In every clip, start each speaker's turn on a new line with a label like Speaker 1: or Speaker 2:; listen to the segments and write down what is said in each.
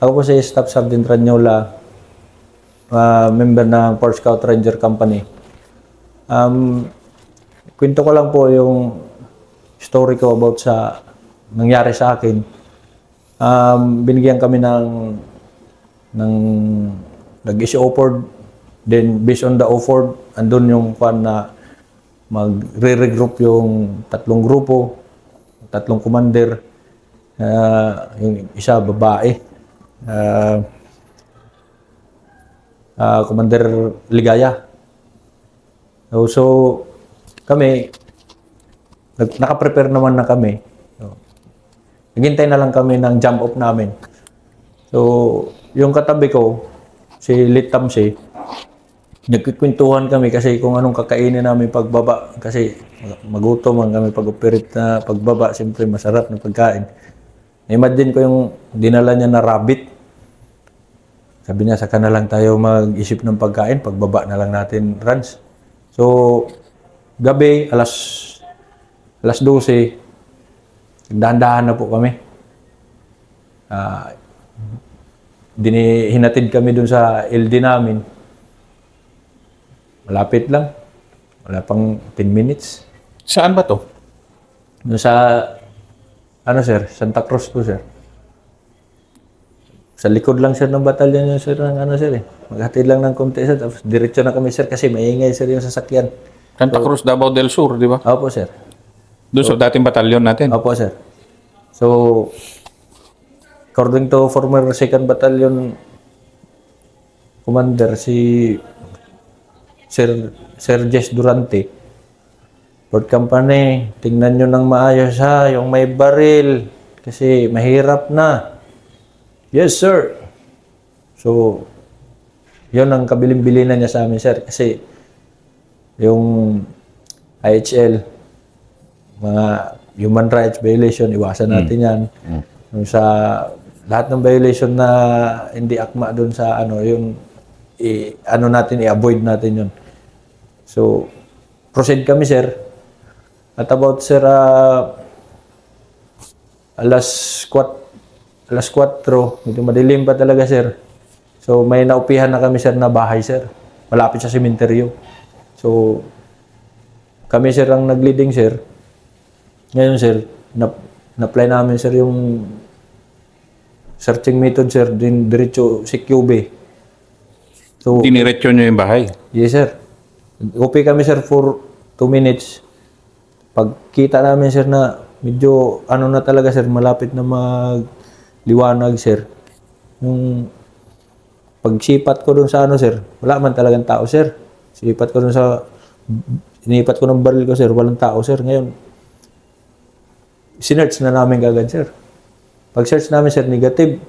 Speaker 1: Ako po si Staff Sergeant Ranyola, member ng Force Scout Ranger Company. Kwento ko lang po yung story ko about sa nangyari sa akin. Binigyan kami ng nag-issue offer, then based on the offer, andun yung kwan na magre-regroup yung tatlong grupo, tatlong commander. Yung isa babae, Commander Ligaya. So kami naka-prepare naman na kami. Naghintay na lang kami ng jump off namin. So yung katabi ko, si Litamsi, nagkikwentuhan kami kasi kung anong kakainin namin pagbaba, kasi magutom man kami pag-operate na pagbaba, siyempre masarap na pagkain. Imagine ko yung dinala niya na rabbit. Sabi niya, saka na lang tayo mag-isip ng pagkain, pagbaba na lang natin runs. So, gabi, alas 12, dahan-dahan na po kami. Hinatid kami dun sa LD namin. Malapit lang. Wala pang 10 minutes.
Speaker 2: Saan ba to?
Speaker 1: Dun sa sir, Santa Cruz po, sir. Sa likod lang, sir, ng batalyon yun, sir, ng sir, eh. Maghatid lang ng konti, sir, tapos diretso na kami, sir, kasi maingay, sir, yung sasakyan.
Speaker 2: Santa Cruz, Davao del Sur, di ba?
Speaker 1: Opo, sir.
Speaker 2: Doon sa dating batalyon natin?
Speaker 1: Opo, sir. So, according to former 2nd Battalion Commander, si Sir Jess Durante, Port Company, tingnan nyo ng maayos ha, yung may baril. Kasi mahirap na. Yes, sir. So, yun ang kabilin-bilinan niya sa amin, sir. Kasi, yung IHL, mga human rights violation, iwasan natin yan. Yung sa lahat ng violation na hindi akma doon sa yung i-avoid natin yun. So, proceed kami, sir. At about, sir, alas 4, ito madilim pa talaga, sir. So, may naupihan na kami, sir, na bahay, sir. Malapit sa sementeryo. So, kami, sir, ang nag-leading, sir. Ngayon, sir, na-apply namin, sir, yung searching method, sir, din diretso si QB. So,
Speaker 2: diniretso nyo yung bahay?
Speaker 1: Yes, sir. Upi kami, sir, for 2 minutes. Pagkita namin, sir, na medyo na talaga, sir, malapit na magliwanag, sir. Yung pagsipat ko dun sa sir, wala man talagang tao, sir. Sipat ko dun sa inipat ko ng baril ko, sir, walang tao, sir. Ngayon, sinearch na namin kagad, sir. Pag search namin, sir, negative.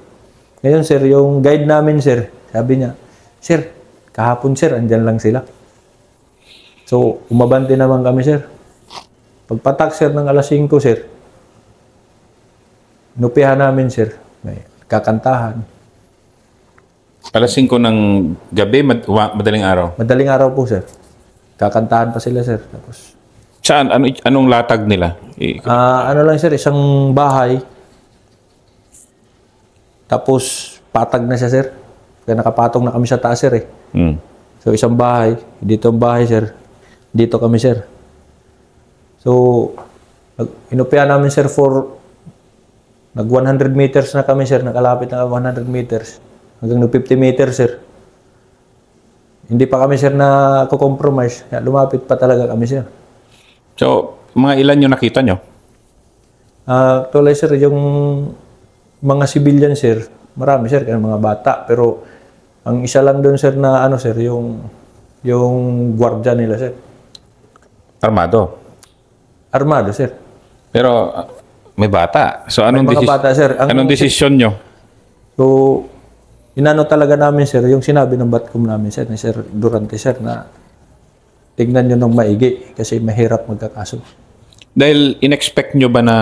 Speaker 1: Ngayon, sir, yung guide namin, sir, sabi niya, sir, kahapon, sir, andyan lang sila. So, umabante naman kami, sir. Pagpatak, sir, ng alas 5, sir, inupihan namin, sir. May kakantahan.
Speaker 2: Alas 5 ng gabi, madaling araw?
Speaker 1: Madaling araw po, sir. Kakantahan pa sila, sir. Tapos,
Speaker 2: saan? Anong latag nila?
Speaker 1: Lang, sir, isang bahay. Tapos, patag na siya, sir. Kaya nakapatong na kami sa taas, sir, eh. So, isang bahay. Dito ang bahay, sir. Dito kami, sir. So, inupihan namin, sir, nag 100 meters na kami, sir. Nakalapit na 100 meters. Hanggang 50 meters, sir. Hindi pa kami, sir, na compromise. Lumapit pa talaga kami, sir.
Speaker 2: So, mga ilan yung nakita nyo?
Speaker 1: Tuloy, sir, yung mga civilian, sir, marami, sir, kaya mga bata. Pero, ang isa lang doon, sir, na sir, yung gwardiya nila, sir.
Speaker 2: Armado?
Speaker 1: Armado, sir.
Speaker 2: Pero, may bata. So, anong
Speaker 1: bata, sir.
Speaker 2: Anong desisyon nyo?
Speaker 1: So, talaga namin, sir, yung sinabi ng Batcom namin, sir, ni Sir Durante, sir, na tignan nyo ng maigi kasi mahirap magkakaso.
Speaker 2: Dahil in-expect nyo ba na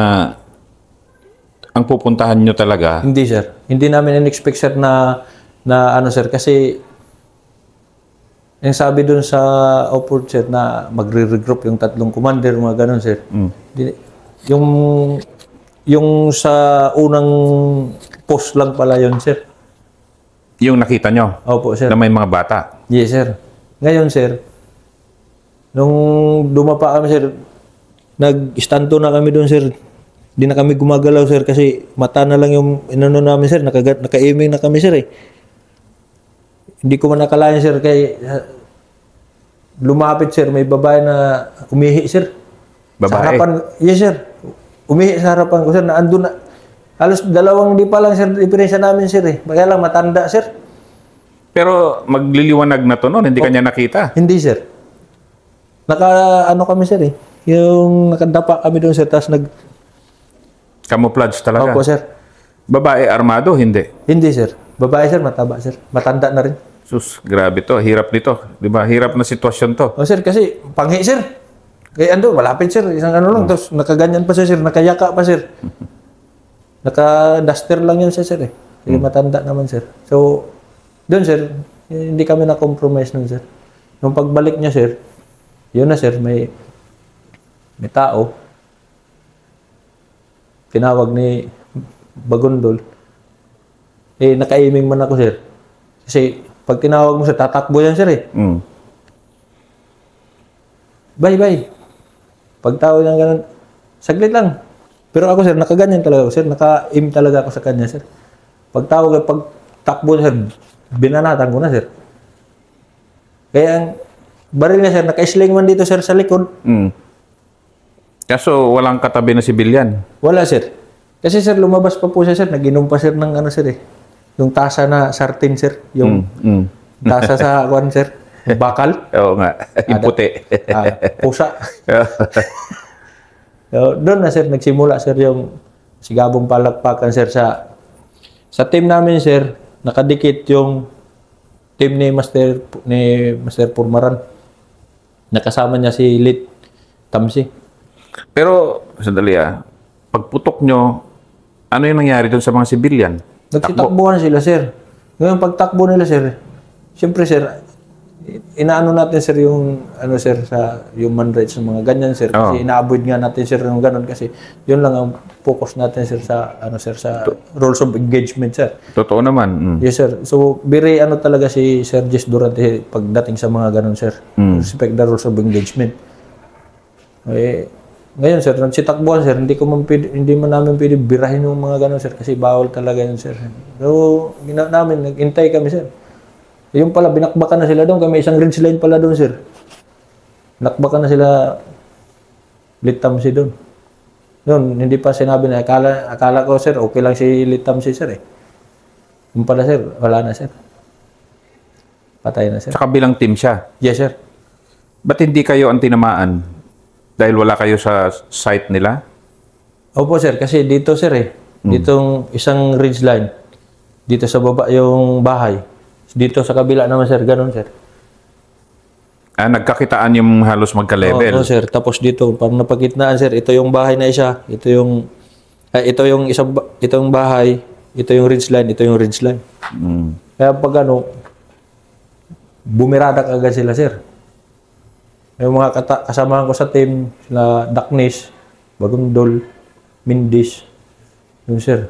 Speaker 2: ang pupuntahan nyo talaga?
Speaker 1: Hindi, sir. Hindi namin in-expect, sir, na sir, kasi yung sabi dun sa offer, sir, na magre-regroup yung tatlong commander, mga ganun, sir. Yung yung sa unang post lang pala yun, sir.
Speaker 2: Yung nakita nyo
Speaker 1: Opo, sir.
Speaker 2: na may mga bata.
Speaker 1: Yes, sir. Ngayon, sir, nung dumapa kami, sir, nag-istanto na kami doon, sir. Hindi na kami gumagalaw, sir, kasi mata na lang yung inano namin, sir. Naka-aiming na kami, sir, eh. Hindi ko man nakalayan, sir, kay lumapit, sir, may babae na umihi, sir. Sa
Speaker 2: Babae?
Speaker 1: harapan, yes, sir. Umihi sa harapan ko, sir, na andun na. Halos 2 di pa lang, sir, diferensya namin, sir, eh. Kaya lang, matanda, sir.
Speaker 2: Pero magliliwanag na to noon, hindi kanya nakita.
Speaker 1: Hindi, sir. Ano kami, sir, eh. Yung nakadapa kami doon, sir, tapos
Speaker 2: Camouflage talaga.
Speaker 1: Opo, sir.
Speaker 2: Babae, armado, hindi.
Speaker 1: Hindi, sir. Babae, sir, mataba, sir. Matanda na rin.
Speaker 2: Sus, grabe to. Hirap nito. Di ba? Hirap na sitwasyon to.
Speaker 1: O, sir, kasi panghi, sir. Kaya ando, malapit, sir. Isang ano lang. Tapos nakaganyan pa siya, sir. Nakayaka pa, sir. Naka-duster lang yun siya, sir, eh. Kasi matanda naman, sir. So, doon, sir, hindi kami na-compromise nun, sir. Nung pagbalik niya, sir, yun na, sir, may tao. Tinawag ni Bagondol. Eh, naka-aiming man ako, sir. Kasi, pag tinawag mo, sir, tatakbo yan, sir, eh.
Speaker 2: Mm.
Speaker 1: Bye. Pagtawag ng ganun, saglit lang. Pero ako, sir, nakaganyan talaga ako, sir. Naka-aim talaga ako sa kanya, sir. Pagtawag, pagtakbo, sir, binanatan ko na, sir. Kaya ang baril niya, sir, naka-sling man dito, sir, sa likod.
Speaker 2: Mm. Kaso walang katabi na sibilyan.
Speaker 1: Wala, sir. Kasi, sir, lumabas pa po siya, sir. Nag-inom pa, sir, ng ano, sir, eh. Yung tasa na sartin, sir. Yung tasa sa, kuwan, sir. Bakal.
Speaker 2: Oo nga. Yung puti.
Speaker 1: Pusa. So, doon na, sir, nagsimula, sir, yung sigabong palakpakan, sir, sa team namin, sir, nakadikit yung team ni Master Purmaran. Nakasama niya si Lit Tamsi.
Speaker 2: Pero, sandali pagputok nyo, ano yung nangyari doon sa mga sibilyan?
Speaker 1: Nagsitakbuhan sila, sir. Ngayon, pagtakbo nila, sir, siyempre, sir, inaano natin, sir, yung ano, sir, sa human rights ng mga ganyan, sir. Kasi ina-avoid nga natin, sir, yung ganun kasi yun lang ang focus natin, sir, sa ano, sir, sa rules of engagement, sir.
Speaker 2: Totoo naman.
Speaker 1: Yes, sir. So, very ano talaga si Sir Jess Durante pagdating sa mga ganun, sir. Respect the rules of engagement. Eh, ngayon, sir, nagsitakbuhan, sir, hindi man namin pwede birahin yung mga ganun, sir, kasi bawal talaga yun, sir. So, namin, nag-intay kami, sir. Yung pala, binakbakan na sila doon. Kami isang ridge line pala doon, sir. Nakbakan na sila Litamsi doon. Yun, hindi pa sinabi na. Akala ko, sir, okay lang si Litamsi, sir, eh. Yung pala, sir, wala na, sir. Patay na, sir.
Speaker 2: Sa kabilang team siya.
Speaker 1: Yes, sir.
Speaker 2: Ba't hindi kayo ang tinamaan? Dahil wala kayo sa site nila?
Speaker 1: Opo, sir. Kasi dito, sir, eh. Ditong isang ridge line. Dito sa baba yung bahay. Dito sa kabila naman, sir. Ganun, sir.
Speaker 2: Nagkakitaan yung halos magka-level.
Speaker 1: Oo, sir. Tapos dito, parang napagitnaan, sir. Ito yung bahay na isa. Ito yung bahay. Ito yung ridge line. Ito yung ridge line. Kaya pag ano, bumirada agad sila, sir. Yung mga kasamahan ko sa team, sila Daknis, Bagondol, Mindis, yun, sir.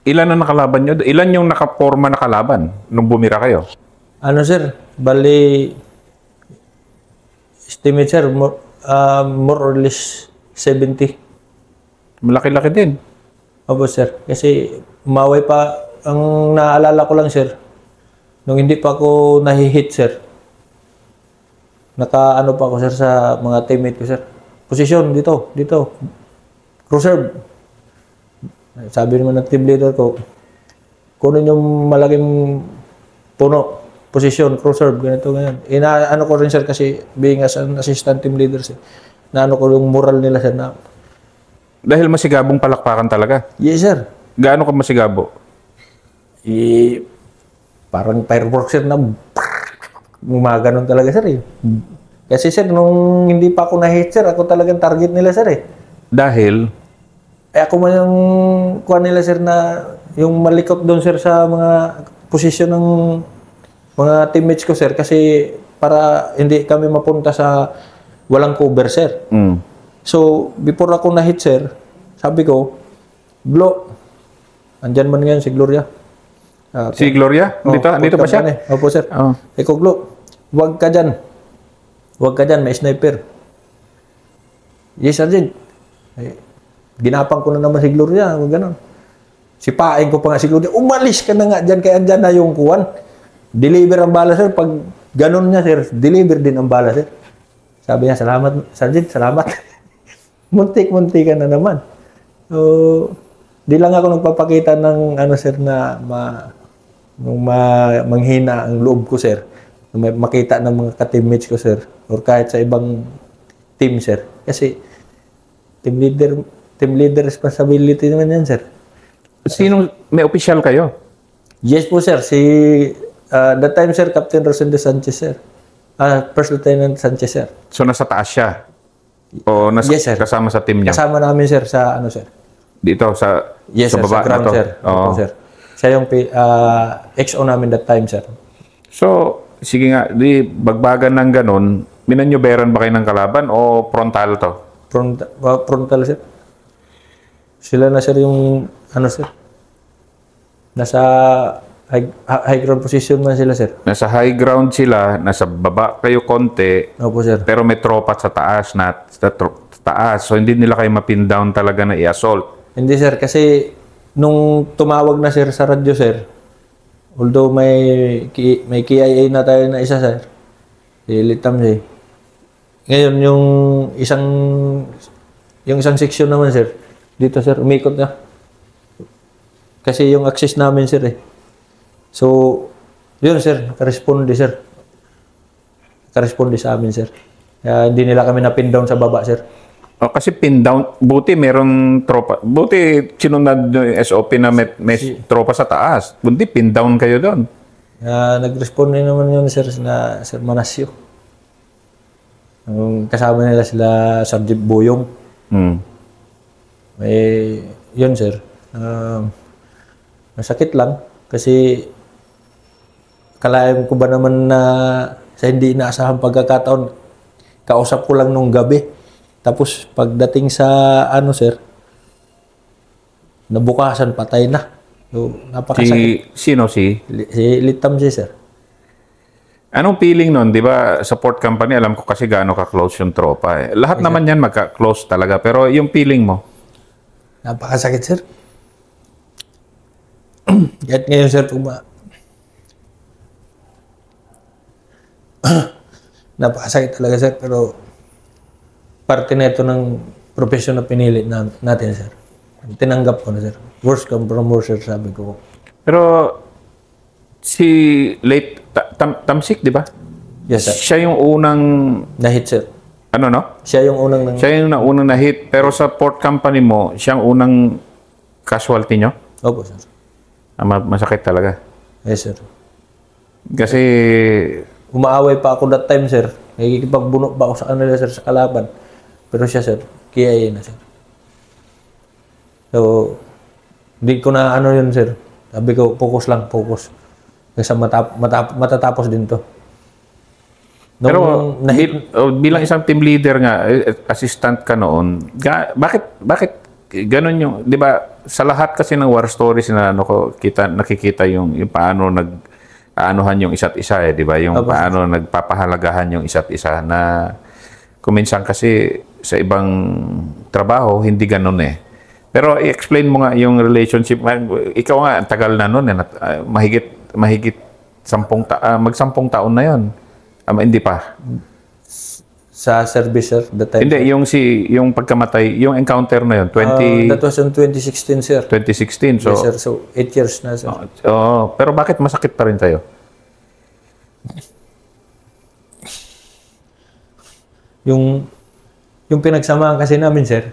Speaker 2: Ilan ang nakalaban nyo? Ilan yung nakaporma na kalaban nung bumira kayo?
Speaker 1: Ano, sir? Bali, estimate, sir, more or less 70.
Speaker 2: Malaki-laki din.
Speaker 1: Opo, sir. Kasi umaway pa, ang naalala ko lang, sir, nung hindi pa ako nahihit, sir, naka-ano pa ako, sir, sa mga teammate ko, sir. Posisyon, dito. Reserve. Sabi naman ng team leader ko, kunin yung malaking puno, posisyon, reserve, ganito, ganyan. Inaano ko rin, sir, kasi being as an assistant team leader, sir, naano ko yung moral nila, sir, na.
Speaker 2: Dahil masigabong palakpakan talaga?
Speaker 1: Yes, sir.
Speaker 2: Gaano ka masigabo?
Speaker 1: Parang fireworks, sir, na gumaganon talaga, sir, eh. Kasi, sir, nung hindi pa ako na-hit, sir, ako talagang target nila, sir, eh.
Speaker 2: Dahil?
Speaker 1: Ako man yung kuha nila, sir, na yung malikot doon, sir, sa mga posisyon ng mga teammates ko, sir, kasi para hindi kami mapunta sa walang cover, sir.
Speaker 2: Mm.
Speaker 1: So, before ako na-hit, sir, sabi ko, Glo, andyan man ngayon si Gloria.
Speaker 2: Si Gloria? Dito ba siya?
Speaker 1: Opo, sir.
Speaker 2: Oh.
Speaker 1: Eko, Glo, huwag ka dyan. Huwag ka dyan, may sniper. Yes, Sergeant. Ginapang ko na naman si Gloria, gano'n. Sipain ko pa nga si Gloria, umalis ka na nga dyan, kaya andyan na yung kuwan. Deliver ang bala, sir. Pag gano'n niya, sir, deliver din ang bala, sir. Sabi niya, salamat, Sergeant, salamat. Muntik-muntik ka na naman. So, di lang ako nagpapakita ng, sir, na manghina ang loob ko, sir. Makita ng mga ka-teammates ko, sir. Or kahit sa ibang team, sir. Kasi, team leader responsibility naman yan, sir.
Speaker 2: May official kayo?
Speaker 1: Yes po, sir. That time, sir, Captain Rosendo Sanchez, sir. First Lieutenant Sanchez, sir.
Speaker 2: So, nasa taas siya? O
Speaker 1: Yes, sir.
Speaker 2: kasama sa team niya?
Speaker 1: Kasama namin, sir, sa sir.
Speaker 2: Dito, sa
Speaker 1: Yes,
Speaker 2: sa
Speaker 1: sir,
Speaker 2: baba
Speaker 1: sa ground,
Speaker 2: na to?
Speaker 1: sir.
Speaker 2: Oo.
Speaker 1: Opo, sir. Siya yung XO namin that time, sir.
Speaker 2: So, sige nga, bagbagan ng ganun, minanyoberan ba kayo ng kalaban o frontal to?
Speaker 1: Frontal, sir. Sila na, sir, yung, sir. Nasa high ground position man sila, sir.
Speaker 2: Nasa high ground sila, nasa baba kayo konti,
Speaker 1: Opo, sir.
Speaker 2: pero may tropa sa taas, taas. So, hindi nila kayo mapin down talaga na i-assault.
Speaker 1: Hindi, sir, kasi nung tumawag na, sir, sa radyo, sir, although may KIA na tayo na isa, sir, litam siya. Ngayon, yung isang section naman, sir, dito, sir, umikot na. Kasi yung access namin, sir, So, yun, sir, nakaresponde, sir. Nakaresponde sa amin, sir. Kaya hindi nila kami na-pin down sa baba, sir.
Speaker 2: O, kasi pin down, buti merong tropa. Buti sinunod yung SOP na may tropa sa taas. Buti pin down kayo doon.
Speaker 1: Nag-responde naman yun, sir, na Sir Manasio. Kasama nila sila Sergeant Boyong. Yun, sir. Masakit lang kasi kalaim ko ba naman na sa hindi inaasahang pagkakataon, kausap ko lang nung gabi. Tapos pagdating sa sir, nabukasan, patay na. So, napakasakit.
Speaker 2: Sino si?
Speaker 1: Si Litam si sir.
Speaker 2: Anong feeling nun? Di ba, support company, alam ko kasi gaano ka-close yung tropa. Lahat naman yan magka-close talaga. Pero yung feeling mo?
Speaker 1: Napakasakit, sir. Kahit ngayon, sir, napakasakit talaga, sir. Pero parte na ito ng profession na pinili natin, sir. Tinanggap ko na, sir. Worst come from worst, sir, sabi ko.
Speaker 2: Pero si late Tamsik, di ba?
Speaker 1: Yes, sir.
Speaker 2: Siya yung unang
Speaker 1: Na-hit, sir.
Speaker 2: ano no?
Speaker 1: Siya yung unang
Speaker 2: Siya yung unang na-hit. Pero sa port company mo, siya yung unang casualty nyo?
Speaker 1: Opo, sir.
Speaker 2: Masakit talaga.
Speaker 1: Yes, sir.
Speaker 2: Kasi
Speaker 1: Umaaway pa ako that time, sir. Nakikipagbuno pa ako sa kanila, sir, sa kalaban. Pero siya, sir, KIA na, sir. So, hindi ko na yun, sir. Sabi ko, focus lang, focus. Kasi matatapos din to.
Speaker 2: pero bilang isang team leader nga, assistant ka noon, bakit ganun yung, di ba, sa lahat kasi ng war stories na nakikita yung paano aanuhan yung isa't isa, di ba? Yung paano nagpapahalagahan yung isa't isa na kuminsan kasi sa ibang trabaho, hindi ganun eh. Pero i-explain mo nga yung relationship. Ikaw nga, ang tagal na nun, mahigit 10 taon na yun. Hindi pa.
Speaker 1: Sa service, sir, that time.
Speaker 2: Hindi, yung pagkamatay, yung encounter na yun,
Speaker 1: That was in 2016, sir.
Speaker 2: 2016. So,
Speaker 1: Yes, sir. So, 8 years na, sir.
Speaker 2: Pero bakit masakit pa rin sa'yo?
Speaker 1: Yung pinagsamahan kasi namin, sir,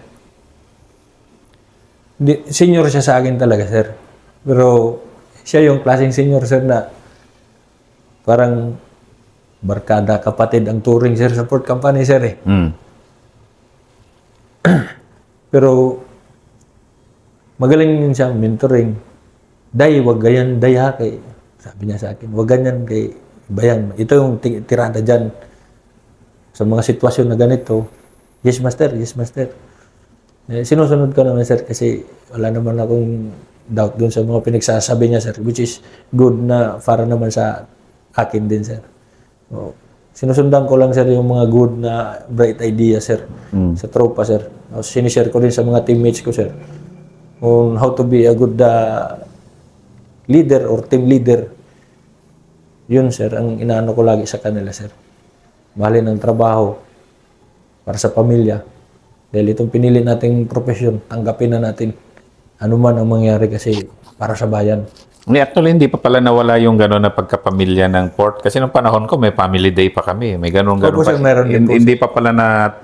Speaker 1: senior siya sa akin talaga, sir. Pero siya yung klaseng senior, sir, na parang barkada, kapatid ang turing, sir, sa port company, sir, eh. Pero magaling din siya mentoring. Day, wag ganyan, day ha, kay, sabi niya sa akin, wag ganyan kay iba yan. Ito yung tirada dyan. Sa mga sitwasyon na ganito, yes, master, yes, master. Sinusunod ko naman, sir, kasi wala naman akong doubt dun sa mga pinagsasabi niya, sir, which is good na para naman sa akin din, sir. So, sinusundan ko lang, sir, yung mga good na bright idea, sir, sa tropa, sir. Sinishare ko din sa mga teammates ko, sir, on how to be a good leader or team leader. Yun, sir, ang inaano ko lagi sa kanila, sir. Mahalin ang trabaho para sa pamilya. Dahil itong pinili nating profesyon, tanggapin na natin ano man ang mangyari kasi para sa bayan.
Speaker 2: Actually, hindi pa pala nawala yung gano'n na pagkapamilya ng port. Kasi nung panahon ko, may family day pa kami. May gano'n
Speaker 1: Opo,
Speaker 2: pa.
Speaker 1: sir, meron din po,
Speaker 2: Hindi pa pala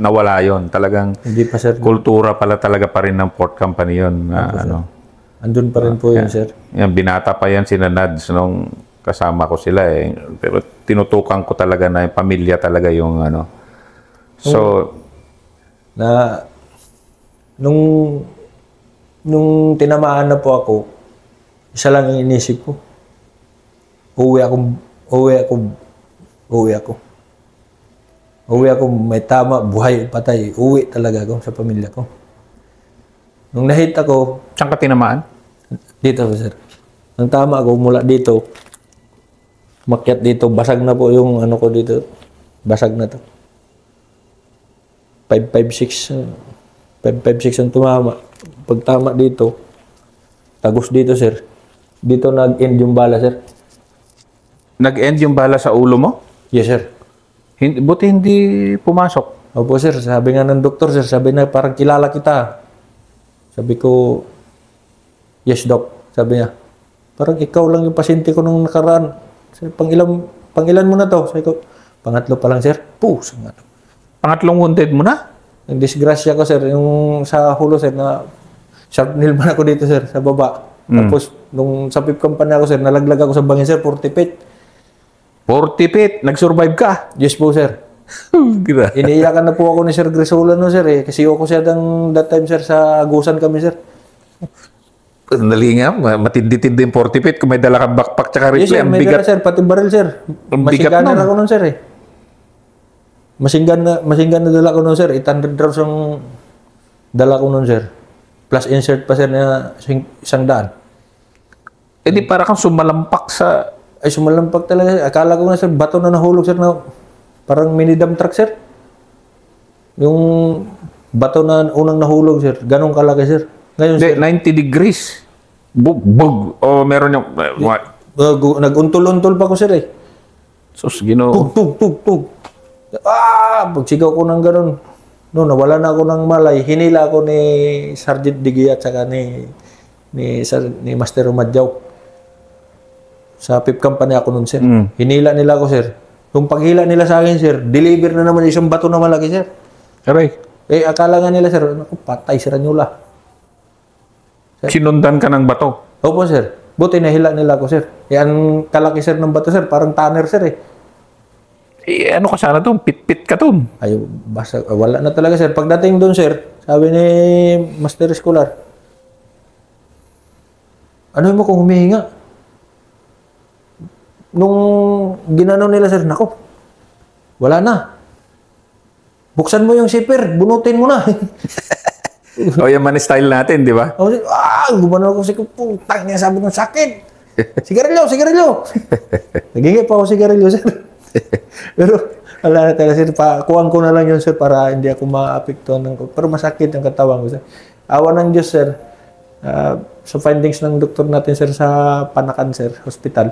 Speaker 2: nawala yon. Talagang
Speaker 1: Hindi pa, sir.
Speaker 2: kultura pala talaga pa rin ng port company yun.
Speaker 1: Andun pa rin po yun, sir.
Speaker 2: Yan, binata pa yan sina Nads nung kasama ko sila eh. Pero tinutukan ko talaga na yung pamilya talaga yung ano. So,
Speaker 1: Na nung tinamaan na po ako, isa lang ang inisip ko. Uwi ako, may tama, buhay o patay. Uwi talaga ako sa pamilya ko. Nung nahit ako,
Speaker 2: saan ka tinamaan?
Speaker 1: dito, sir. Ang tama ako mula dito, makyat dito, basag na po yung ano ko dito. Basag na to. 556 ang tumama. Pag tama dito, tagos dito, sir. Dito nag-end yung bala, sir.
Speaker 2: Nag-end yung bala sa ulo mo?
Speaker 1: Yes, sir.
Speaker 2: Buti hindi pumasok.
Speaker 1: Opo, sir. Sabi nga ng doktor, sir. Sabi na parang kilala kita. Sabi ko, yes, doc. Sabi niya, parang ikaw lang yung pasyente ko nung nakaraan. Sir, pangilan mo na to? Sabi ko, pangatlo pa lang, sir. Pusa nga.
Speaker 2: Pangatlong wounded mo na?
Speaker 1: Nag-disgrasya ko, sir. Yung sa hulo, sir, na sharp nail man ako dito, sir, sa baba. Tapos, nung sa PIP company ako, sir, nalaglag ako sa bangin, sir, 40 feet.
Speaker 2: 40 feet? Nag-survive ka?
Speaker 1: Yes po, sir. Iniiyakan na po ako ni Sir Grisola, no, sir, eh. Kasi ako siya that time, sir, sa Agusan kami, sir.
Speaker 2: Dali nga, matindi-tindi yung 40 feet kung may dala kang backpack tsaka rifle.
Speaker 1: Yes, sir,
Speaker 2: ang
Speaker 1: may
Speaker 2: bigat.
Speaker 1: dala, sir, pati baril, sir.
Speaker 2: Ang bigat
Speaker 1: Masinggana
Speaker 2: nun.
Speaker 1: ako nun, sir, eh. Masinggan na dala ko nun, sir. 800 rounds ang dala ko nun, sir. Plus insert pa, sir, na 100.
Speaker 2: Eh di para kang sumalampak sa...
Speaker 1: Ay, sumalampak talaga, sir. Akala ko nga, sir, bato na nahulog, sir, na parang mini dump truck, sir. Yung bato na unang nahulog, sir. Ganong kalaki, sir. Ngayon,
Speaker 2: Hindi,
Speaker 1: sir,
Speaker 2: 90 degrees. Bug. O meron yung...
Speaker 1: nag-untol-untol pa ko, sir, eh.
Speaker 2: Sus, Ginoo.
Speaker 1: Tug. Pagsigaw ko ng ganun. No, nawala na ako ng malay. Hinila ako ni Sergeant Diggy at saka ni Master Umadyaw. Sa PIP company ako nun, sir. Hinila nila ako, sir. Yung paghila nila sa akin, sir, deliver na naman isang bato na malaki, sir.
Speaker 2: Aray,
Speaker 1: Eh, akala nga nila, sir, naku, patay si Ranyula.
Speaker 2: sinundan ka ng bato.
Speaker 1: Opo, sir. Buti nahila nila ako, sir. Eh, ang kalaki, sir, ng bato, sir, parang tanner, sir, eh.
Speaker 2: Eh, ano ka sana doon? Pit-pit ka doon.
Speaker 1: Ay, basta, wala na talaga, sir. Pagdating doon, sir, sabi ni Master Escolar, ano mo kung humihinga? Nung ginano nila, sir, nako, wala na. Buksan mo yung zipper, bunutin mo na.
Speaker 2: O yung man style natin, di ba?
Speaker 1: Gumano ako, putang niya, sabi ng sakit. Sigarilyo. Nagingay pa ako sigarilyo, sir. Pero, wala na talaga, sir. Kuhaan ko na lang yun, sir, para hindi ako maapektuhan ng... Pero masakit ang katawan ko, sir. Awa ng Diyos, sir. Sa findings ng doktor natin, sir, sa Panakan, sir, hospital.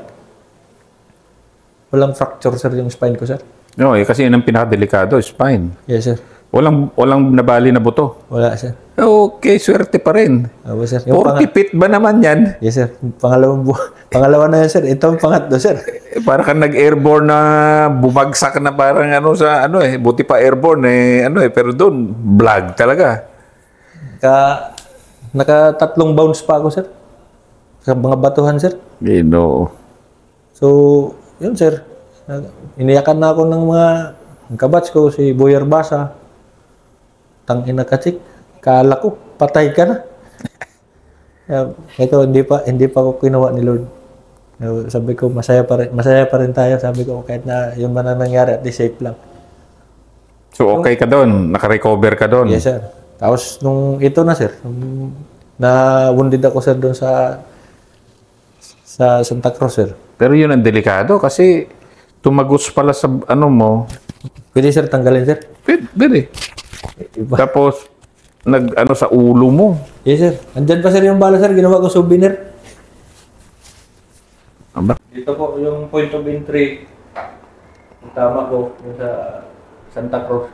Speaker 1: Walang fracture, sir, yung spine ko, sir.
Speaker 2: No, eh, kasi yun ang pinakadelikado, spine.
Speaker 1: Yes, sir.
Speaker 2: Walang nabali na buto.
Speaker 1: Wala, sir.
Speaker 2: Okay, swerte pa rin.
Speaker 1: Opo, sir.
Speaker 2: 40 feet ba naman yan?
Speaker 1: Yes, sir. Pangalawa na yan, sir. Ito ang pangatlo, sir.
Speaker 2: Eh, para kang nag-airborne na bumagsak na parang buti pa airborne pero doon, vlog talaga.
Speaker 1: Naka-3 bounce pa ako, sir. Sa mga batuhan, sir.
Speaker 2: Ginoo.
Speaker 1: So, yun, sir. Iniyakan na ako ng mga kabats ko, si Boyer Basa. Tangina katsik. Kala ko, patay ka na. Ito, hindi pa ako kinuha ni Lord. So, sabi ko, masaya pa rin tayo. Sabi ko, kahit na yun man ang nangyari, at least safe lang.
Speaker 2: So, okay ka doon? Naka-recover ka doon?
Speaker 1: Yes, sir. Tapos, nung ito na, sir, na-wounded ako, sir, doon sa Santa Cruz, sir.
Speaker 2: Pero yun ang delikado kasi tumagos pala sa ano mo.
Speaker 1: Pwede, sir, tanggalin, sir.
Speaker 2: Pwede. Tapos, nag-ano sa ulo mo.
Speaker 1: Yes, sir. Andyan pa, sir, yung bala, sir. Ginawa ko souvenir.
Speaker 2: Aba?
Speaker 1: Dito po, yung point of entry. Yung tama ko, yung sa Santa Cruz.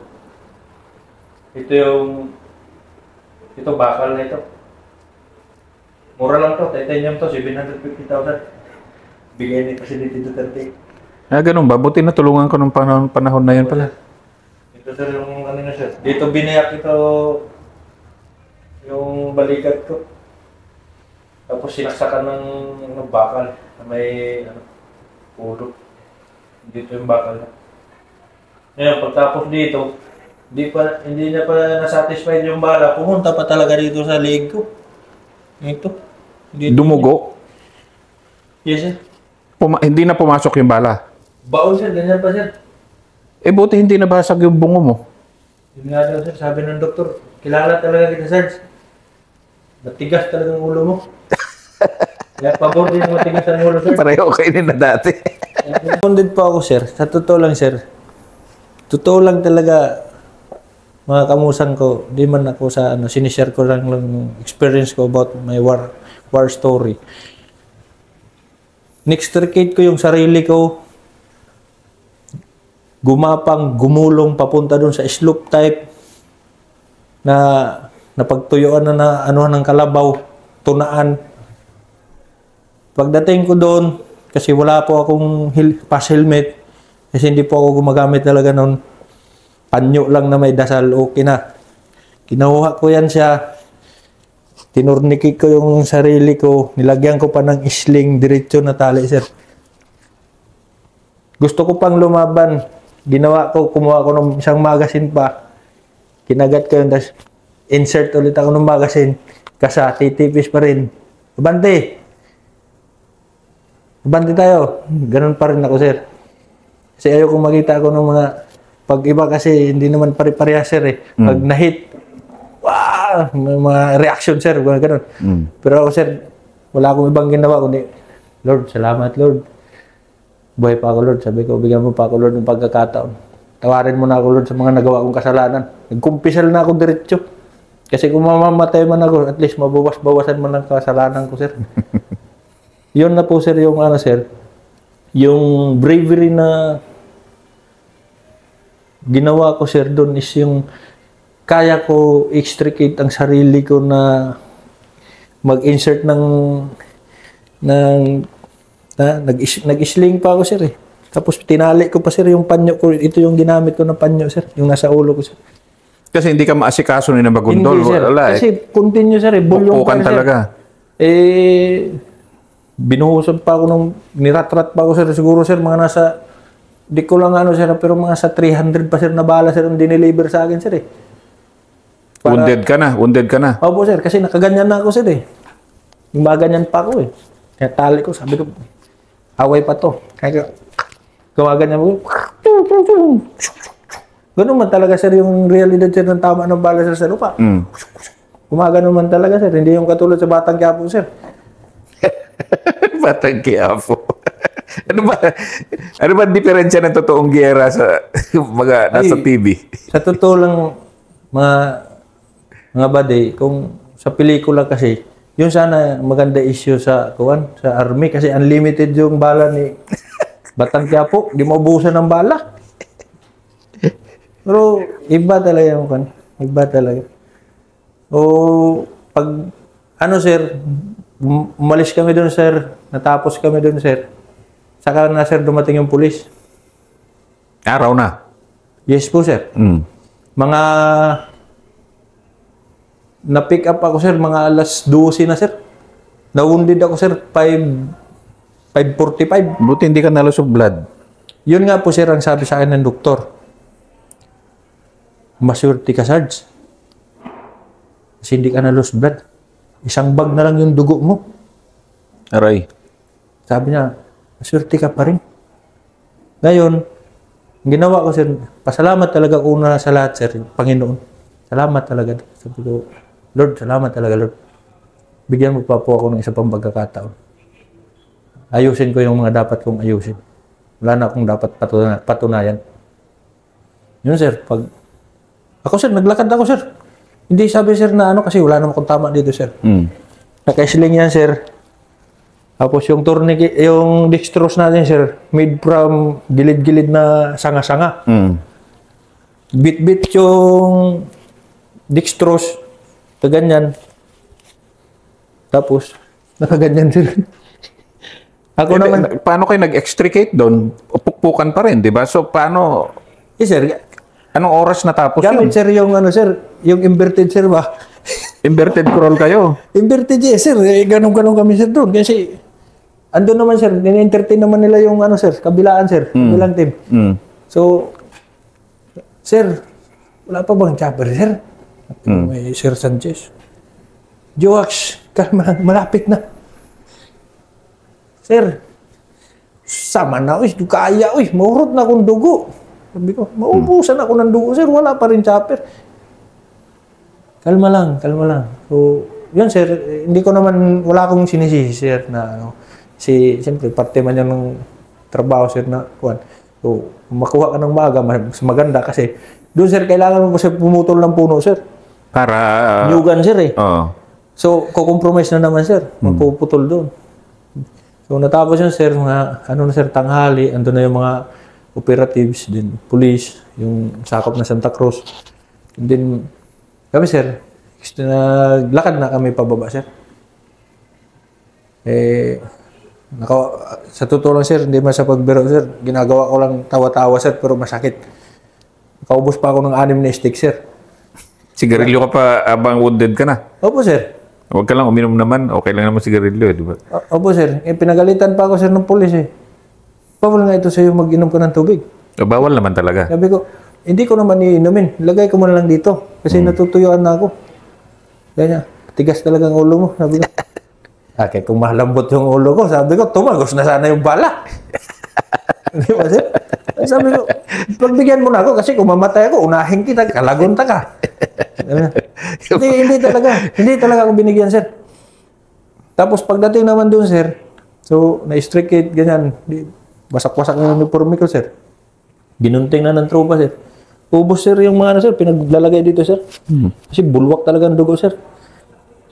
Speaker 1: Ito bakal na ito. Mura lang to, titanium to, 750,000. Bigay ni Presidente Duterte.
Speaker 2: Ganun ba? Buti natulungan ko nung panahon na yun pala.
Speaker 1: Ito, sir, yung ano na, sir. Dito binayak ito yung balikat ko. Tapos sinaksakan ng bakal na may ulo. Dito yung bakal na. Ngayon, pagtapos dito, hindi na pa nasatisfied yung bala. Pumunta pa talaga dito sa leg ko. Ito.
Speaker 2: Dumugo?
Speaker 1: Yes, sir.
Speaker 2: Hindi na pumasok yung bala?
Speaker 1: Baon, sir. Ganyan pa, sir.
Speaker 2: Buti hindi nabasag yung bungo mo.
Speaker 1: Yun nga daw, sir. Sabi ng doktor, kilala talaga kita, Sarge. Matigas talaga ang ulo mo. Kaya pabor din matigas ang ulo, sir.
Speaker 2: Pareho kayo na dati.
Speaker 1: Wounded po ako, sir. Sa totoo lang, sir. Totoo lang talaga, mga kamusan ko, di man ako sa sinishare ko lang experience ko about my war story. Nextricate ko yung sarili ko, gumapang, gumulong papunta doon sa slope type na napagtuyuan na ng kalabaw, tunaan. Pagdating ko doon, kasi wala po akong pass helmet, kasi hindi po ako gumagamit talaga noon. Panyo lang na may dasal, okay na. Kinuha ko yan siya, tinurnikik ko yung sarili ko, nilagyan ko pa ng sling, diretso na tali, sir. Gusto ko pang lumaban, kumuha ko ng isang magazine pa, kinagat ko yun, tapos insert ulit ako ng magazine, kasa, titipis pa rin. Abante tayo. Ganun pa rin ako, sir. Kasi ayaw kong makita ako ng mga pag iba kasi hindi naman pare-parehas, sir, eh. Pag na-hit, wow, may mga reaction, sir, ganun. Pero ako, sir, wala akong ibang ginawa kundi, Lord, salamat, Lord. Buhay pa ako, Lord. Sabi ko, bigyan mo pa ako, Lord, ng pagkakataon. Tawarin mo na ako, Lord, sa mga nagawa kong kasalanan. Nagkumpisal na ako diretso. Kasi kung mamamatay man ako, at least mabawas-bawasan man ang kasalanan ko, sir. Yun na po, sir, yung sir, yung bravery na ginawa ko, sir, doon is yung kaya ko extricate ang sarili ko na mag-insert nag-sling pa ako, sir, eh. Tapos tinali ko pa, sir, yung panyo ko. Ito yung ginamit ko na panyo, sir, yung nasa ulo ko, sir.
Speaker 2: Kasi hindi ka maasikaso ni na magundol.
Speaker 1: Hindi, sir.
Speaker 2: Wala,
Speaker 1: Kasi continue, sir, eh. Bulyong
Speaker 2: Pupukan
Speaker 1: pa,
Speaker 2: talaga.
Speaker 1: Binuhusan pa ako niratrat pa ako, sir. Siguro, sir, mga nasa, di ko lang sir, pero mga sa 300 pa, sir, na bala, sir, ang dineliver sa akin, sir, eh.
Speaker 2: Wounded ka na.
Speaker 1: Opo, sir, kasi nakaganyan na ako, sir, eh. Gumaganyan pa ako, eh. Kaya tali ko, sabi ko, away pa to. Kaya gumaganyan mo. Ganun man talaga, sir, yung realidad, sir, ng tama ng bala, sir, sa lupa. Gumagano man talaga, sir. Hindi yung katulad sa Batang Quiapo, sir.
Speaker 2: Batang Quiapo. Ano ba diferensya ng totoong giyera sa mga nasa TV?
Speaker 1: Sa totoo lang, mga buddy, kung sa pelikula kasi, yun sana maganda issue sa army kasi unlimited yung bala ni Batang Quiapo. Di maubusan ng bala. Pero iba talaga yung iba talaga. O pag sir, umalis kami doon, sir. Natapos kami doon, sir. Saka na, sir, dumating yung pulis.
Speaker 2: Araw na?
Speaker 1: Yes po, sir. Mga na-pick up ako, sir, mga alas 12 na, sir. Na-wounded ako, sir, 5:45.
Speaker 2: Buti hindi ka nalusog blood.
Speaker 1: Yun nga po, sir, ang sabi sa akin ng doktor. Masurti ka, Sarge. Kasi hindi ka na lost blood. Isang bag na lang yung dugo mo.
Speaker 2: Aray.
Speaker 1: Sabi niya, maswerte ka pa rin. Ngayon, ang ginawa ko, sir, pasalamat talaga una sa lahat, sir, Panginoon. Salamat talaga. Sabi ko, Lord, salamat talaga, Lord. Bigyan mo pa po ako ng isa pang pagkakataon. Ayusin ko yung mga dapat kong ayusin. Wala na akong dapat patunayan. Yun, sir, pag... Ako, sir, naglakad ako, sir. Hindi sabi, sir, na ano, kasi wala naman akong tama dito, sir. Nakaisling yan, sir. Tapos yung tourniquet, yung dextrose natin, sir, made from gilid-gilid na sanga-sanga. Bit-bit yung dextrose, ganyan. Tapos, nakaganyan, sir. Ako naman...
Speaker 2: Paano kayo nag-extricate doon? Pukpukan pa rin, di ba? So, paano...
Speaker 1: sir,
Speaker 2: anong oras natapos
Speaker 1: gamit,
Speaker 2: yun?
Speaker 1: sir, yung ano, sir, yung inverted, sir, ba?
Speaker 2: Inverted crawl kayo?
Speaker 1: Inverted, sir. Ganun-ganun kami, sir, doon. Kasi, andun naman, sir, nini-entertain naman nila yung, ano, sir, kabilaan, sir, kabilang team. So, sir, wala pa bang chopper, sir? May Sir Sanchez. Joax, kalma, malapit na. Sir, sama na, kaya, maurot na akong dugo. Sabi ko, maubusan ako ng dugo, sir, wala pa rin chopper. Kalma lang, kalma lang. So, yun, sir, hindi ko naman, wala akong sinisisi, sir, na ano. Siyempre, parte man yan ng trabaho, sir, na kuwan. So, makuha ka ng maaga, mas maganda kasi doon, sir, kailangan mo kasi pumutol ng puno, sir.
Speaker 2: Para...
Speaker 1: Nyugan, sir, eh.
Speaker 2: So,
Speaker 1: kukompromise na naman, sir. Magpuputol doon. So, natapos yun, sir, mga, ano na, sir, tanghali, andun na yung mga operatives, din police, yung sakop na Santa Cruz. And then, kami, sir, naglakad na kami pababa, sir. Sa totoo lang, sir, hindi man sa pagbiro, sir. Ginagawa ko lang tawa-tawa, sir, pero masakit. Nakaubos pa ako ng 6 na stick, sir.
Speaker 2: sigarilyo ka pa abang wounded ka na?
Speaker 1: Opo, sir.
Speaker 2: Huwag ka lang uminom naman. Okay lang naman sigarilyo, di ba?
Speaker 1: Opo, sir. Pinagalitan pa ako, sir, ng pulis, eh. Bawal nga ito sa'yo mag-inom ka ng tubig.
Speaker 2: Bawal naman talaga.
Speaker 1: Sabi ko, hindi ko naman iinumin. Lagay ko muna lang dito. Kasi natutuyuan na ako. Ganyan. Tigas talaga ang ulo mo. Sabi ko. Kaya kung malambot yung ulo ko, sabi ko, tumagos na sana yung bala. Di ba, sir? Sabi ko, pagbigyan mo na ako kasi kung mamatay ako, unahin kita, kalagunta ka. Hindi talaga ako binigyan, sir. Tapos pagdating naman doon, sir, so, na-strike ganyan, wasak-wasak na yung uniforme ko, sir. Ginunting na ng tropa, sir. Ubos, sir, yung mga, sir, pinaglalagay dito, sir. Kasi bulwak talaga ang dugo, sir.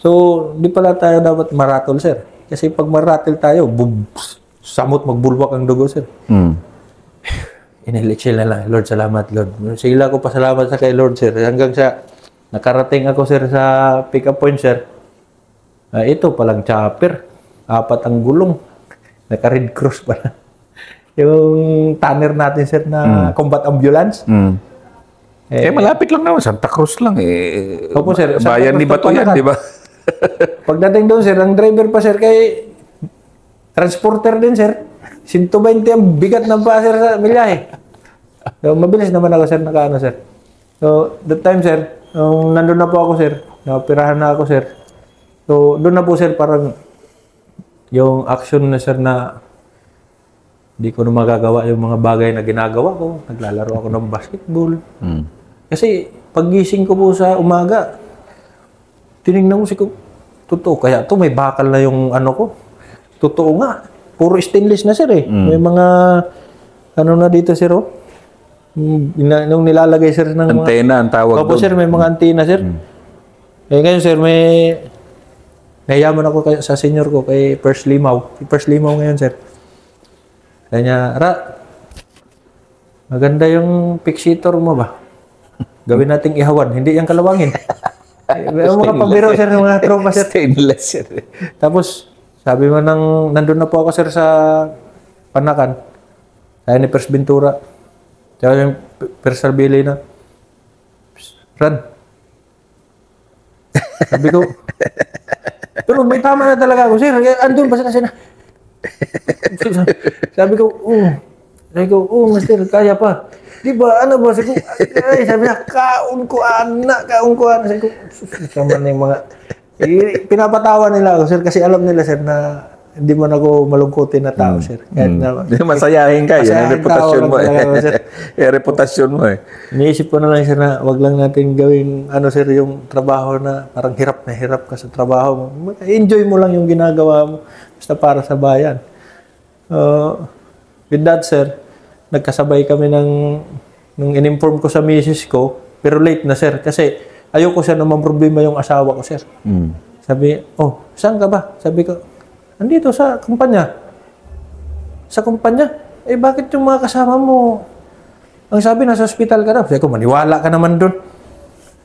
Speaker 1: So, di pala tayo dapat maratol, sir. Kasi pag maratol tayo, samot magbulwak ang dugo, sir. Inilit sila lang, Lord, salamat, Lord. Sila ko pasalamat sa kay Lord, sir. Hanggang sa nakarating ako, sir, sa pick-up point, sir. Ito palang chopper. 4 ang gulong. Naka-Red Cross pala. Yung tanner natin, sir, na combat ambulance.
Speaker 2: Malapit lang naman. Santa Cruz lang, eh.
Speaker 1: Opo, sir.
Speaker 2: Bayan ni Bato yan, di ba?
Speaker 1: Pagdating doon, sir, ang driver pa, sir, kay transporter din, sir. 120 ang bigat ng pa, sir, sa milyahe. So, mabilis naman ako, sir, nakaano, sir. So, that time, sir, nandun na po ako, sir. Naoperahan na ako, sir. So, doon na po, sir, parang yung action na, sir, na hindi ko na magagawa yung mga bagay na ginagawa ko. Naglalaro ako ng basketball. Kasi, paggising ko po sa umaga, tinignan ko totoo. Kaya to may bakal na yung ano ko. Totoo nga. Puro stainless na, sir, eh. May mga, ano na dito, sir, oh. Nung nilalagay, sir, ng
Speaker 2: antena, ang tawag
Speaker 1: doon. Opo, sir, may mga antena, sir. Ngayon, sir, may nayaman ako sa senior ko, kay First Limaw. First Limaw ngayon, sir. Kaya niya, maganda yung fixator mo ba? Gawin nating ihawan. Hindi yung kalawangin. May mga pabiro, sir, ng mga tropa, sir.
Speaker 2: Stainless, sir.
Speaker 1: Tapos, sabi mo nandun na po ako, sir, sa Panakan. Kaya ni First Ventura. Kaya yung First Arbili na, Rad. Sabi ko, pero may tama na talaga ako, sir. Andun pa kasi na. Sabi ko, master, kaya pa. Di ba, ano ba? Sabi niya, kaun ko, anak. Sabi ko, sama na yung mga... Pinapatawa nila ako, sir, kasi alam nila, sir, na hindi man ako malungkutin na tao, sir. Kahit na,
Speaker 2: Masayahin ka, yan ang
Speaker 1: masayahin
Speaker 2: reputasyon
Speaker 1: tao
Speaker 2: mo
Speaker 1: lang talaga, sir.
Speaker 2: reputasyon mo
Speaker 1: Iniisip ko na lang, sir, na wag lang natin gawing, sir, yung trabaho na parang hirap na hirap ka sa trabaho mo. Enjoy mo lang yung ginagawa mo. Basta para sa bayan. With that, sir, nagkasabay kami nung in-inform ko sa misis ko, pero late na, sir, kasi ayoko, sir, na problema yung asawa ko, sir. Sabi, saan ka ba? Sabi ko, andito sa kumpanya. Sa kumpanya? Bakit yung mga kasama mo? Ang sabi, nasa hospital ka daw. Sabi ko, maniwala ka naman doon.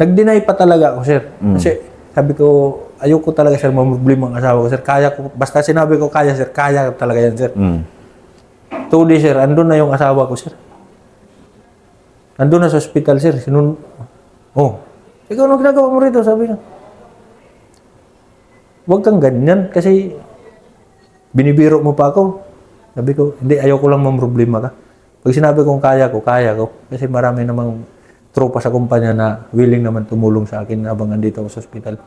Speaker 1: Nag-deny pa talaga ako, sir. Kasi sabi ko, ayoko talaga, sir, problema ang asawa ko, sir. Kaya ko, basta sinabi ko kaya, sir, kaya talaga yan, sir. 2 days, sir, andun na yung asawa ko, sir. Andun na sa hospital, sir. Ikaw, ano ginagawa mo rito? Sabi niya. Huwag kang ganyan kasi binibiro mo pa ako. Sabi ko, hindi, ayaw ko lang problema ka. Pag sinabi kong kaya ko. Kasi marami namang tropa sa kumpanya na willing naman tumulong sa akin habang andito ako sa hospital.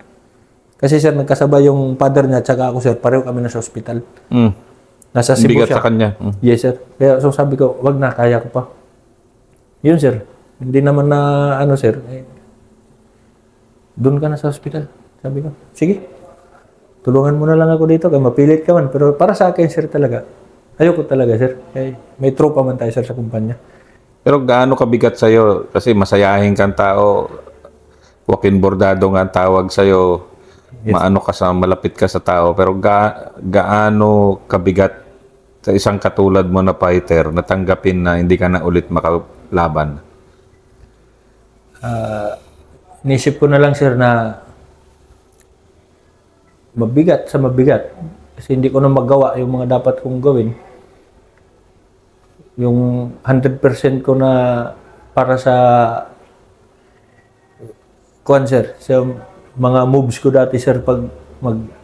Speaker 1: Kasi, sir, nagkasabay yung father niya at saka ako, sir, pareho kami na sa hospital. Nasa Cebu siya.
Speaker 2: Sa kanya.
Speaker 1: Yes, sir. Kaya so sabi ko, wag na, kaya ko pa. Yun, sir. Hindi naman na, sir, doon ka na sa hospital. Sabi ko, sige. Tulungan mo na lang ako dito, kaya mapilit ka man. Pero para sa akin, sir, talaga, ayoko talaga, sir. May tropa man tayo, sir, sa kumpanya.
Speaker 2: Pero gaano kabigat sa'yo? Kasi masayahin kang tao, Joaquin Bordado nga ang tawag sa'yo, maano ka malapit ka sa tao. Pero gaano kabigat sa isang katulad mo na fighter na tanggapin na hindi ka na ulit makalaban?
Speaker 1: Inisip ko na lang, sir, na mabigat sa mabigat. Kasi hindi ko na magawa yung mga dapat kong gawin. Yung 100% ko na para sa sir, sa mga moves ko dati, sir, pag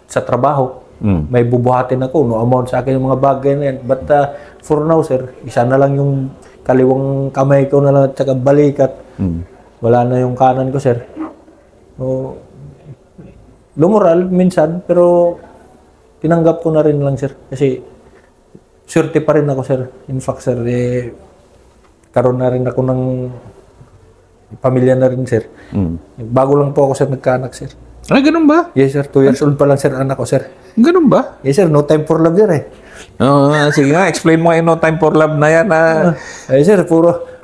Speaker 1: sa trabaho, may bubuhatin ako, no amount sa akin yung mga bagay na yan. But for now, sir, isa na lang yung kaliwang kamay ko na lang at saka balikat. Wala na yung kanan ko, sir. So, lumural minsan, pero tinanggap ko na rin lang, sir. Kasi swerte pa rin ako, sir. In fact, sir, karoon na rin ako ng pamilya na rin, sir. Bago lang po ako, sir, nagkaanak, sir.
Speaker 2: Ay, ganun ba?
Speaker 1: Yes, sir. 2 years old pa lang, sir, anak ko, sir.
Speaker 2: Ganun ba?
Speaker 1: Yes, sir. No time for love, sir,
Speaker 2: Sige nga, explain mo yung No Time for Love na yan.
Speaker 1: Sir, puro,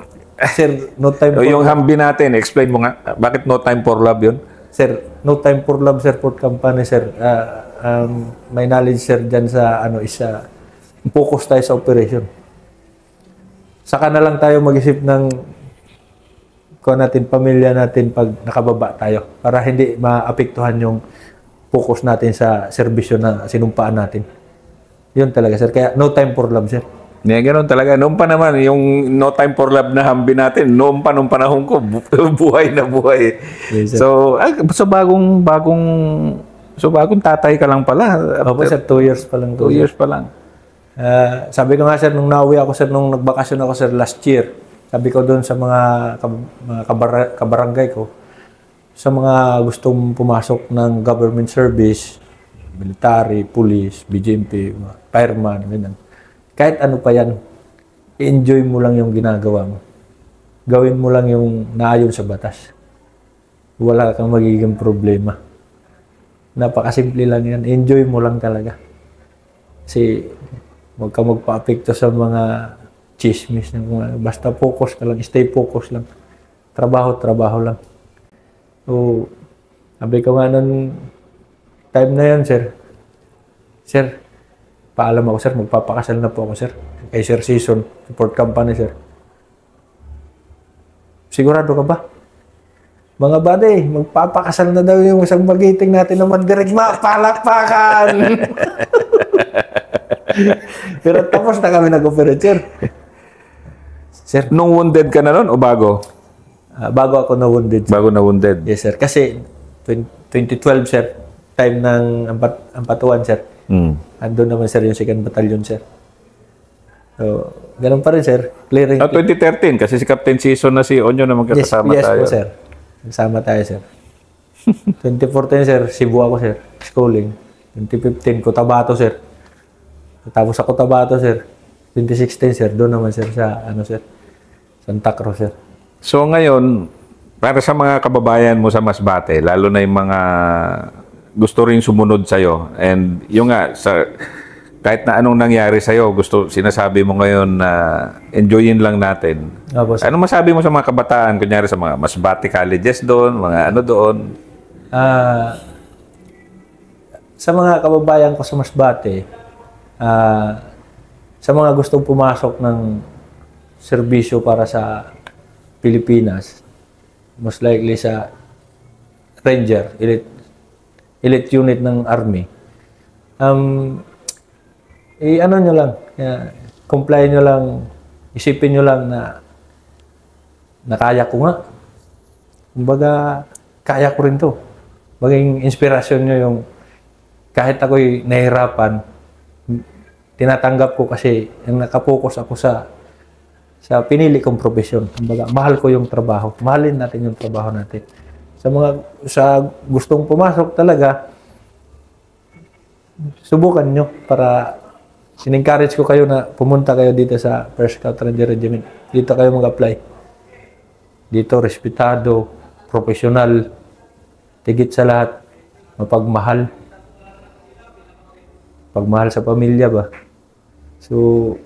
Speaker 1: sir, no time for
Speaker 2: yung
Speaker 1: love.
Speaker 2: Humvee natin, explain mo nga. Bakit No Time for Love yun?
Speaker 1: Sir, No Time for Love, sir, Port Company, sir. May knowledge, sir, dyan sa, focus tayo sa operation. Saka na lang tayo mag-isip ng pamilya natin pag nakababa tayo para hindi maapektuhan yung focus natin sa serbisyo na sinumpaan natin. Yun talaga, sir. Kaya no time for love, sir.
Speaker 2: Yeah, ganoon talaga. Noon pa naman, yung No Time for Love na Humvee natin, nung panahon ko, buhay na buhay.
Speaker 1: Yes,
Speaker 2: so bagong tatay ka lang pala.
Speaker 1: Opo, sir. 2 years pa lang.
Speaker 2: 2 years pa lang.
Speaker 1: Sabi ko nga, sir, nung nauwi ako, sir, nung nagbakasyon ako, sir, last year, sabi ko doon sa mga kabarangay ko, sa mga gustong pumasok ng government service, military, police, BGMP, fireman, ganyan. Kahit ano pa yan, enjoy mo lang yung ginagawa mo. Gawin mo lang yung naayon sa batas. Wala kang magiging problema. Napakasimple lang yan. Enjoy mo lang talaga. Kasi huwag ka magpa-apekto sa mga chismis. Basta focus ka lang. Stay focus lang. Trabaho lang. So, sabi ko nga nun, time na yan, sir. Sir, paalam ako, sir. Magpapakasal na po ako, sir. Kay Sir Season, support company, sir. Sigurado ka ba? Mga buddy, magpapakasal na daw yung isang magiting natin na mandirect. Palakpakan! Pero tapos na kami nag-operate, sir. Sir.
Speaker 2: Nung wounded ka na nun o bago?
Speaker 1: Bago ako na-wounded.
Speaker 2: Bago na-wounded?
Speaker 1: Yes, sir. Kasi 2012, sir. Time ng Ampatuan, sir. Andun naman, sir, yung 2nd Battalion, sir. So, ganun pa rin, sir. Clearing.
Speaker 2: 2013, kasi si Captain Season na si Onyo na magkakasama
Speaker 1: yes,
Speaker 2: tayo.
Speaker 1: Yes po, sir. Nagsama tayo, sir. 2014, sir, Cebu ako, sir. Schooling. 2015, Cotabato, sir. Tapos sa Cotabato, sir. 2016, sir. Doon naman, sir, sa, sir, Santa Cruz, sir.
Speaker 2: So ngayon, para sa mga kababayan mo sa Masbate, lalo na yung mga gusto rin sumunod sa'yo, and yung nga, kahit na anong nangyari sa'yo, sinasabi mo ngayon na enjoyin lang natin.
Speaker 1: Opo, sir.
Speaker 2: Ano masabi mo sa mga kabataan, kunyari sa mga Masbate colleges doon, mga ano doon?
Speaker 1: Sa mga kababayan ko sa Masbate, sa mga gustong pumasok ng serbisyo para sa Pilipinas, most likely sa Ranger, elite unit ng Army, ano nyo lang, comply nyo lang, isipin nyo lang na kaya ko nga. Kumbaga, kaya ko rin to. Maging inspirasyon nyo yung kahit ako'y nahihirapan, tinatanggap ko kasi yung nakapokus ako sa pinili kong profesyon. Kumbaga, mahal ko yung trabaho. Mahalin natin yung trabaho natin. Sa gustong pumasok talaga, subukan nyo para in-encourage ko kayo na pumunta kayo dito sa 1st Scout Ranger Regiment. Dito kayo mag-apply. Dito, respetado, profesional, tigit sa lahat, mapagmahal. Pagmahal sa pamilya ba? So,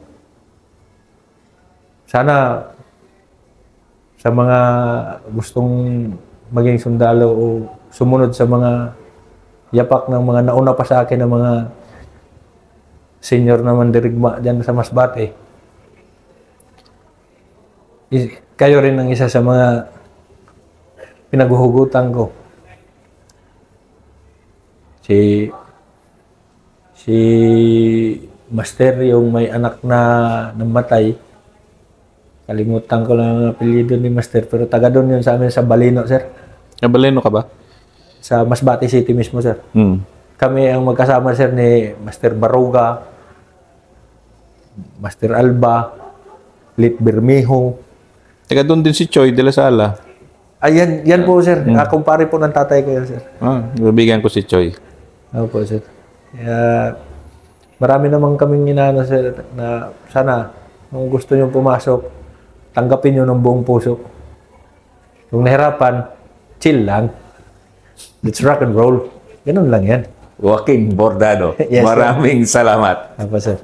Speaker 1: sana sa mga gustong maging sundalo o sumunod sa mga yapak ng mga nauna pa sa akin ng mga senior na mandirigma dyan sa Masbate, kayo rin ang isa sa mga pinaghuhugutan ko. Si Master, yung may anak na namatay, kalimutan ko lang ang apelyido ni Master, pero taga doon yun sa amin sa Balino, sir.
Speaker 2: Baleno ka ba?
Speaker 1: Sa Masbate City mismo, sir. Kami ang magkasama, sir, ni Master Baruga, Master Alba, Lit Bermejo.
Speaker 2: Taga doon din si Choy de la Sala.
Speaker 1: Yan po, sir. Kumpare po ng tatay ko yan, sir.
Speaker 2: Bibigyan ko si Choy.
Speaker 1: Opo, sir. Marami naman kaming inaano, sir, na sana kung gusto nyo pumasok, tanggapin nyo ng buong puso. Kung nahirapan, chill lang. Let's rock and roll. Ganun lang yan.
Speaker 2: Joaquin Bordado.
Speaker 1: Yes,
Speaker 2: Maraming salamat.
Speaker 1: Opo, sir.